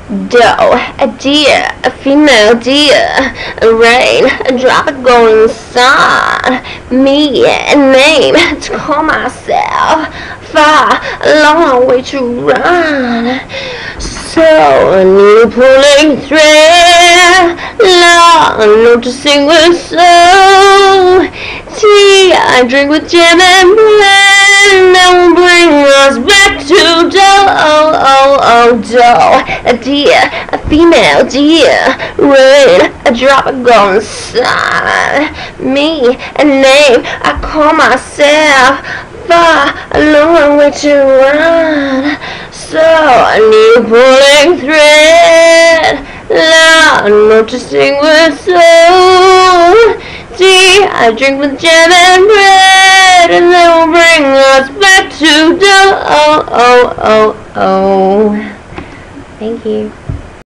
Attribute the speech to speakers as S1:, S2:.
S1: Doe, a deer, a female deer, a rain, a drop of golden sun, me, a name to call myself, far, a long way to run. So a new pulling thread, long noticing with soul. Tea I drink with jam and bread, and that will bring us back to dough. A deer, a female deer, rain, a drop of golden sun. Me, a name I call myself, far, a long way to run. So a new pulling thread, long noticing with soul. Tea I drink with jam and bread, and they will bring us back to dough. Thank you.